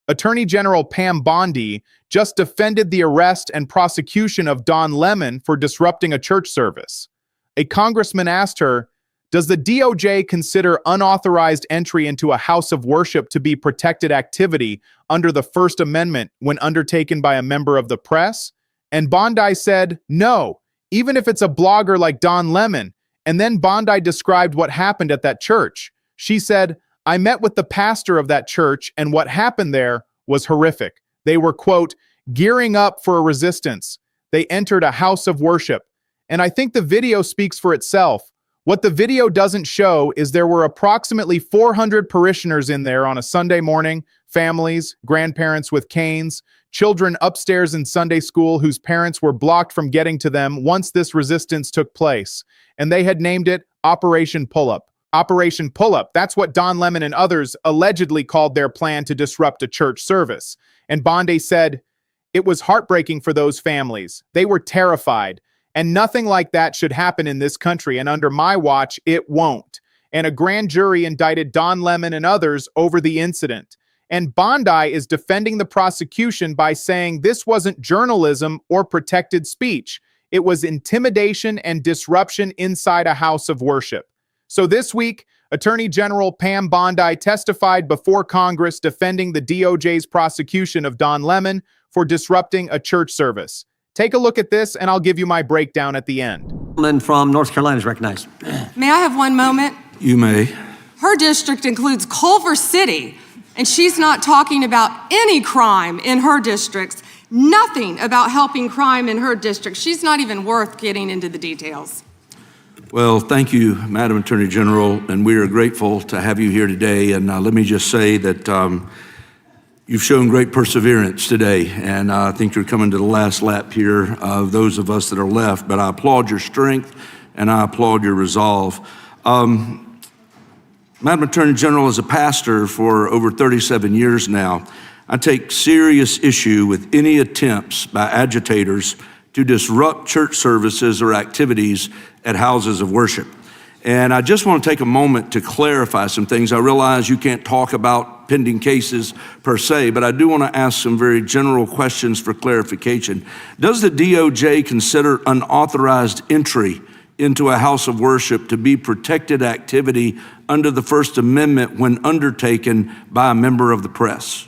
Attorney General Pam Bondi just defended the arrest and prosecution of Don Lemon for disrupting a church service. A congressman asked her, "Does the DOJ consider unauthorized entry into a house of worship to be protected activity under the First Amendment when undertaken by a member of the press?" And Bondi said, "No, even if it's a blogger like Don Lemon." And then Bondi described what happened at that church. She said, "I met with the pastor of that church, and what happened there was horrific. They were, quote, gearing up for a resistance. They entered a house of worship." And I think the video speaks for itself. What the video doesn't show is there were approximately 400 parishioners in there on a Sunday morning, families, grandparents with canes, children upstairs in Sunday school whose parents were blocked from getting to them once this resistance took place. And they had named it Operation Pull-Up. Operation Pull-Up, that's what Don Lemon and others allegedly called their plan to disrupt a church service. And Bondi said, "It was heartbreaking for those families. They were terrified. And nothing like that should happen in this country, and under my watch, it won't." And a grand jury indicted Don Lemon and others over the incident. And Bondi is defending the prosecution by saying this wasn't journalism or protected speech. It was intimidation and disruption inside a house of worship. So this week, Attorney General Pam Bondi testified before Congress defending the DOJ's prosecution of Don Lemon for disrupting a church service. Take a look at this, and I'll give you my breakdown at the end. From North Carolina is recognized. May I have 1 moment? You may. Her district includes Culver City, and she's not talking about any crime in her districts, nothing about helping crime in her district. She's not even worth getting into the details. Well, thank you, Madam Attorney General, and we are grateful to have you here today. And let me just say that you've shown great perseverance today, and I think you're coming to the last lap here of those of us that are left, but I applaud your strength and I applaud your resolve. Madam Attorney General, as a pastor for over 37 years now, I take serious issue with any attempts by agitators to disrupt church services or activities at houses of worship. And I just want to take a moment to clarify some things. I realize you can't talk about pending cases per se, but I do want to ask some very general questions for clarification. Does the DOJ consider unauthorized entry into a house of worship to be protected activity under the First Amendment when undertaken by a member of the press?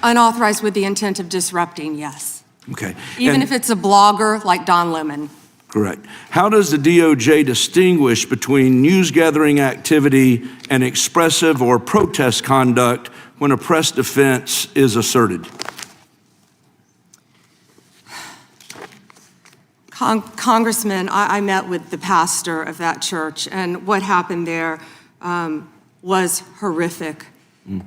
Unauthorized with the intent of disrupting, yes. Okay. Even if it's a blogger like Don Lemon. Correct. How does the DOJ distinguish between news gathering activity and expressive or protest conduct when a press defense is asserted? Congressman, I met with the pastor of that church, and what happened there was horrific.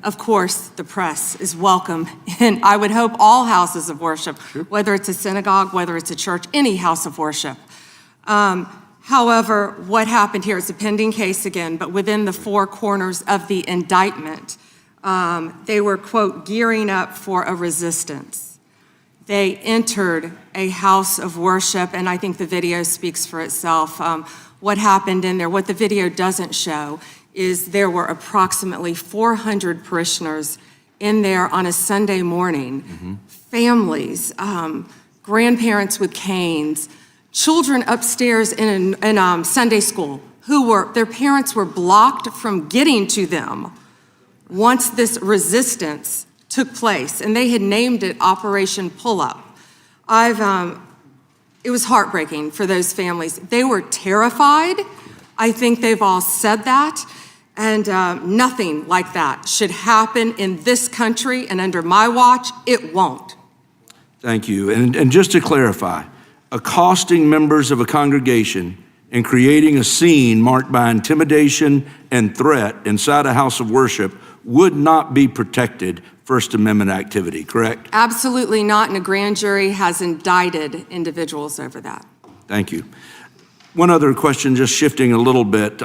Of course, the press is welcome, and I would hope all houses of worship, whether it's a synagogue, whether it's a church, any house of worship. However, what happened here is a pending case again, but within the 4 corners of the indictment, they were, quote, gearing up for a resistance. They entered a house of worship, and I think the video speaks for itself. What happened in there, what the video doesn't show, is there were approximately 400 parishioners in there on a Sunday morning, families, grandparents with canes, children upstairs in Sunday school their parents were blocked from getting to them once this resistance took place, and they had named it Operation Pull-Up. It was heartbreaking for those families. They were terrified. I think they've all said that. And nothing like that should happen in this country, and under my watch, it won't. Thank you. And just to clarify, accosting members of a congregation and creating a scene marked by intimidation and threat inside a house of worship would not be protected First Amendment activity, correct? Absolutely not, and a grand jury has indicted individuals over that. Thank you. One other question, just shifting a little bit.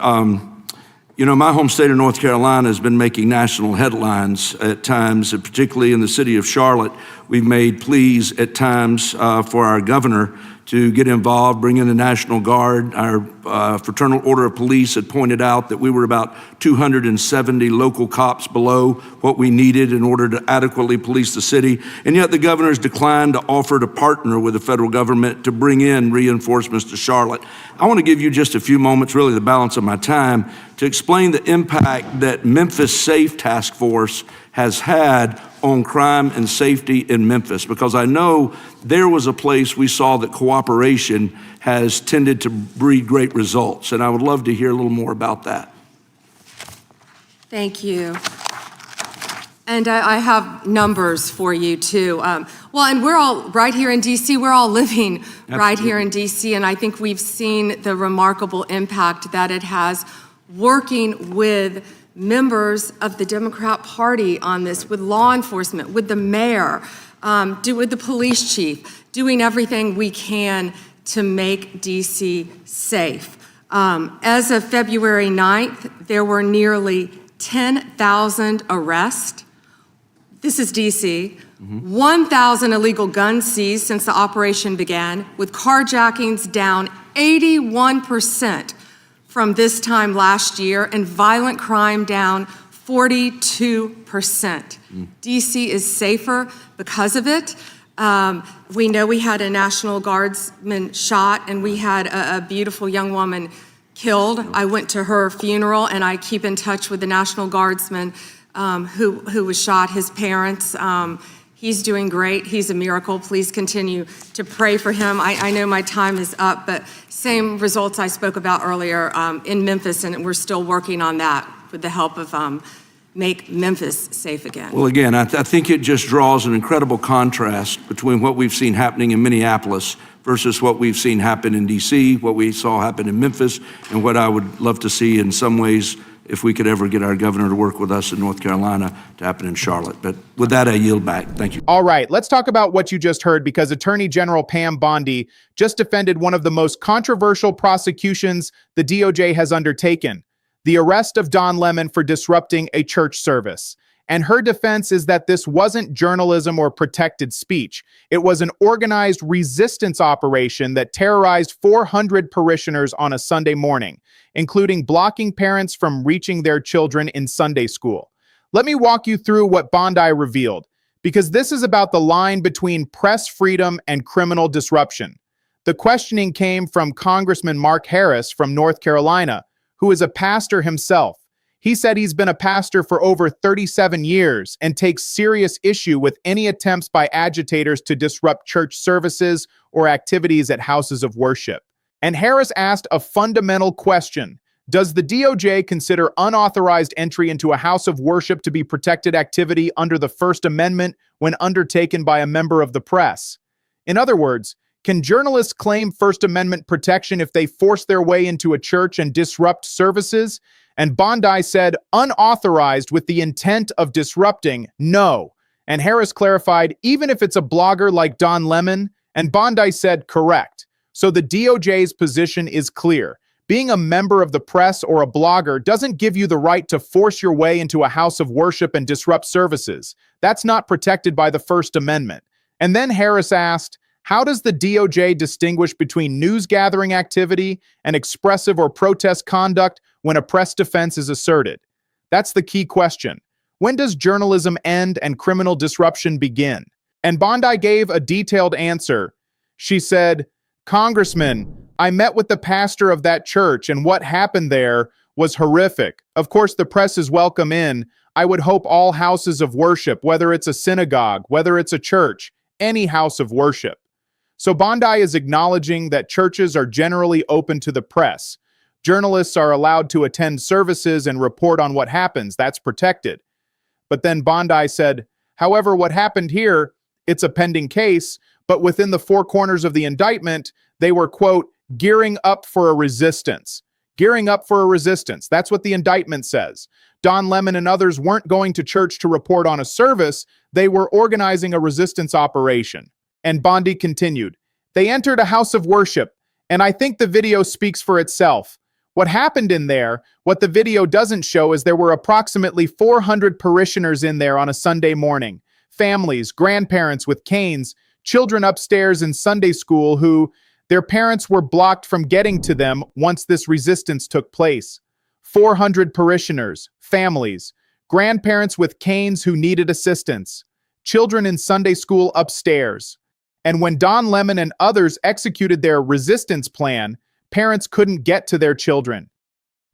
You know, my home state of North Carolina has been making national headlines at times, particularly in the city of Charlotte. We've made pleas at times for our governor to get involved, bring in the National Guard. Our Fraternal Order of Police had pointed out that we were about 270 local cops below what we needed in order to adequately police the city. And yet the governor's declined to offer to partner with the federal government to bring in reinforcements to Charlotte. I want to give you just a few moments, really the balance of my time, to explain the impact that Memphis Safe Task Force has had on crime and safety in Memphis, because I know there was a place we saw that cooperation has tended to breed great results, and I would love to hear a little more about that. Thank you. And I have numbers for you too. Well, and we're all right here in DC, we're all living right here in DC, and I think we've seen the remarkable impact that it has working with members of the Democrat Party on this, with law enforcement, with the mayor, with the police chief, doing everything we can to make DC safe. As of February 9th, there were nearly 10,000 arrests. This is DC. 1,000 illegal guns seized since the operation began, with carjackings down 81% from this time last year, and violent crime down 42%. DC is safer because of it. We know we had a National Guardsman shot, and we had a beautiful young woman killed. I went to her funeral, and I keep in touch with the National Guardsman who was shot, his parents. He's doing great. He's a miracle. Please continue to pray for him. I know my time is up, but same results I spoke about earlier in Memphis, and we're still working on that with the help of Make Memphis Safe Again. Well, again, I think it just draws an incredible contrast between what we've seen happening in Minneapolis versus what we've seen happen in DC, what we saw happen in Memphis, and what I would love to see in some ways, if we could ever get our governor to work with us in North Carolina, to happen in Charlotte. But with that, I yield back. Thank you. All right, let's talk about what you just heard, because Attorney General Pam Bondi just defended one of the most controversial prosecutions the DOJ has undertaken, the arrest of Don Lemon for disrupting a church service. And her defense is that this wasn't journalism or protected speech. It was an organized resistance operation that terrorized 400 parishioners on a Sunday morning, including blocking parents from reaching their children in Sunday school. Let me walk you through what Bondi revealed, because this is about the line between press freedom and criminal disruption. The questioning came from Congressman Mark Harris from North Carolina, who is a pastor himself. He said he's been a pastor for over 37 years and takes serious issue with any attempts by agitators to disrupt church services or activities at houses of worship. And Harris asked a fundamental question. Does the DOJ consider unauthorized entry into a house of worship to be protected activity under the First Amendment when undertaken by a member of the press? In other words, can journalists claim First Amendment protection if they force their way into a church and disrupt services? And Bondi said, unauthorized with the intent of disrupting, no. And Harris clarified, even if it's a blogger like Don Lemon, and Bondi said, correct. So the DOJ's position is clear. Being a member of the press or a blogger doesn't give you the right to force your way into a house of worship and disrupt services. That's not protected by the First Amendment. And then Harris asked, how does the DOJ distinguish between news-gathering activity and expressive or protest conduct when a press defense is asserted? That's the key question. When does journalism end and criminal disruption begin? And Bondi gave a detailed answer. She said, Congressman, I met with the pastor of that church, and what happened there was horrific. Of course, the press is welcome in. I would hope all houses of worship, whether it's a synagogue, whether it's a church, any house of worship. So Bondi is acknowledging that churches are generally open to the press. Journalists are allowed to attend services and report on what happens. That's protected. But then Bondi said, however, what happened here, it's a pending case, but within the four corners of the indictment, they were, quote, gearing up for a resistance. Gearing up for a resistance. That's what the indictment says. Don Lemon and others weren't going to church to report on a service. They were organizing a resistance operation. And Bondi continued, they entered a house of worship, and I think the video speaks for itself. What happened in there, what the video doesn't show, is there were approximately 400 parishioners in there on a Sunday morning. Families, grandparents with canes, children upstairs in Sunday school who, Their parents were blocked from getting to them once this resistance took place. 400 parishioners, families, grandparents with canes who needed assistance, children in Sunday school upstairs. And when Don Lemon and others executed their resistance plan, parents couldn't get to their children.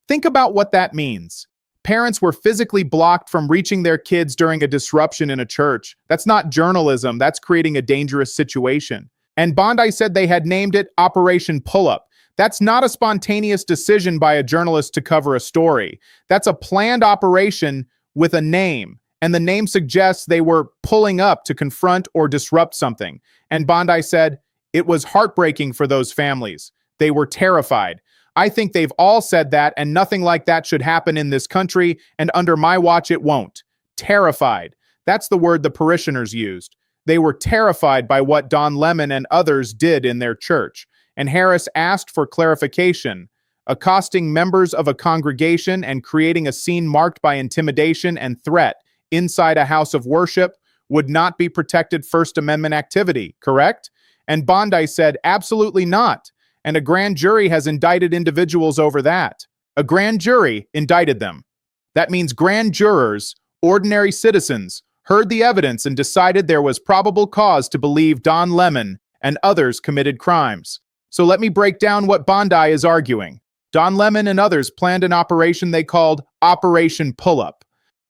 Think about what that means. Parents were physically blocked from reaching their kids during a disruption in a church. That's not journalism, that's creating a dangerous situation. And Bondi said they had named it Operation Pull-Up. That's not a spontaneous decision by a journalist to cover a story. That's a planned operation with a name. And the name suggests they were pulling up to confront or disrupt something. And Bondi said, it was heartbreaking for those families. They were terrified. I think they've all said that, and nothing like that should happen in this country, and under my watch it won't. Terrified. That's the word the parishioners used. They were terrified by what Don Lemon and others did in their church. And Harris asked for clarification. Accosting members of a congregation and creating a scene marked by intimidation and threat inside a house of worship would not be protected First Amendment activity, correct? And Bondi said, absolutely not. And a grand jury has indicted individuals over that. A grand jury indicted them. That means grand jurors, ordinary citizens, heard the evidence and decided there was probable cause to believe Don Lemon and others committed crimes. So let me break down what Bondi is arguing. Don Lemon and others planned an operation they called Operation Pull-Up.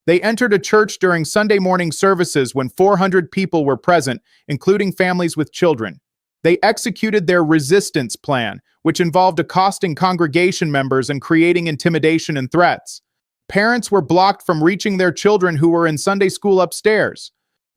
They entered a church during Sunday morning services when 400 people were present, including families with children. They executed their resistance plan, which involved accosting congregation members and creating intimidation and threats. Parents were blocked from reaching their children who were in Sunday school upstairs.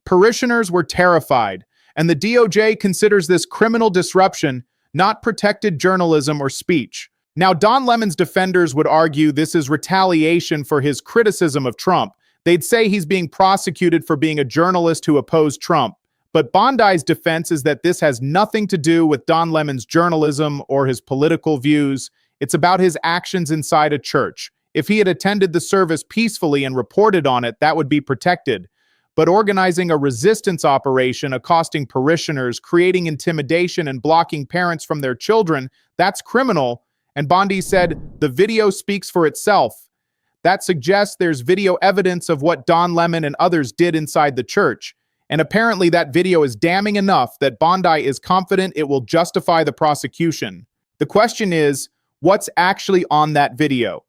Parishioners were terrified, and the DOJ considers this criminal disruption, not protected journalism or speech. Now, Don Lemon's defenders would argue this is retaliation for his criticism of Trump. They'd say he's being prosecuted for being a journalist who opposed Trump. But Bondi's defense is that this has nothing to do with Don Lemon's journalism or his political views. It's about his actions inside a church. If he had attended the service peacefully and reported on it, that would be protected. But organizing a resistance operation, accosting parishioners, creating intimidation, and blocking parents from their children, that's criminal. And Bondi said, the video speaks for itself. That suggests there's video evidence of what Don Lemon and others did inside the church. And apparently that video is damning enough that Bondi is confident it will justify the prosecution. The question is, what's actually on that video?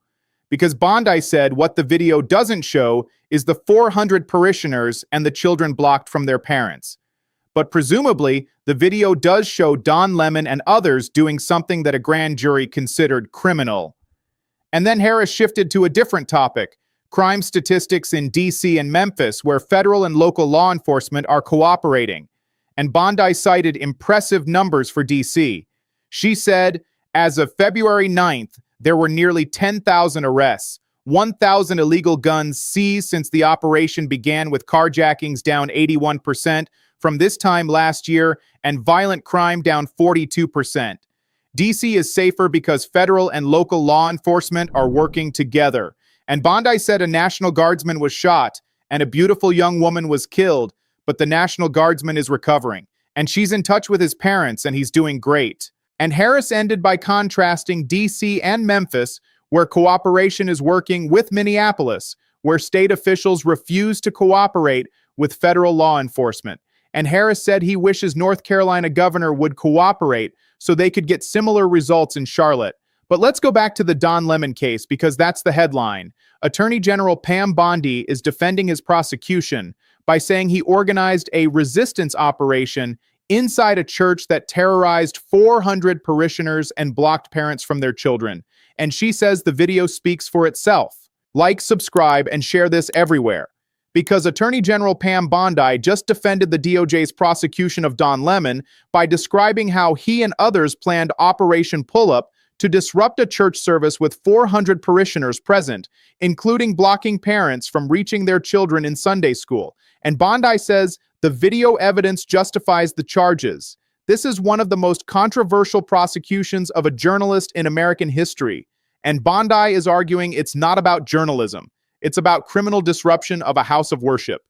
Because Bondi said what the video doesn't show is the 400 parishioners and the children blocked from their parents. But presumably, the video does show Don Lemon and others doing something that a grand jury considered criminal. And then Harris shifted to a different topic, crime statistics in D.C. and Memphis, where federal and local law enforcement are cooperating. And Bondi cited impressive numbers for D.C. She said, as of February 9th, there were nearly 10,000 arrests, 1,000 illegal guns seized since the operation began, with carjackings down 81% from this time last year, and violent crime down 42%. D.C. is safer because federal and local law enforcement are working together. And Bondi said a National Guardsman was shot and a beautiful young woman was killed, but the National Guardsman is recovering. And she's in touch with his parents and he's doing great. And Harris ended by contrasting D.C. and Memphis, where cooperation is working, with Minneapolis, where state officials refuse to cooperate with federal law enforcement. And Harris said he wishes North Carolina governor would cooperate so they could get similar results in Charlotte. But let's go back to the Don Lemon case, because that's the headline. Attorney General Pam Bondi is defending his prosecution by saying he organized a resistance operation inside a church that terrorized 400 parishioners and blocked parents from their children. And she says the video speaks for itself. Like, subscribe, and share this everywhere. Because Attorney General Pam Bondi just defended the DOJ's prosecution of Don Lemon by describing how he and others planned Operation Pull-Up to disrupt a church service with 400 parishioners present, including blocking parents from reaching their children in Sunday school. And Bondi says the video evidence justifies the charges. This is one of the most controversial prosecutions of a journalist in American history. And Bondi is arguing it's not about journalism. It's about criminal disruption of a house of worship.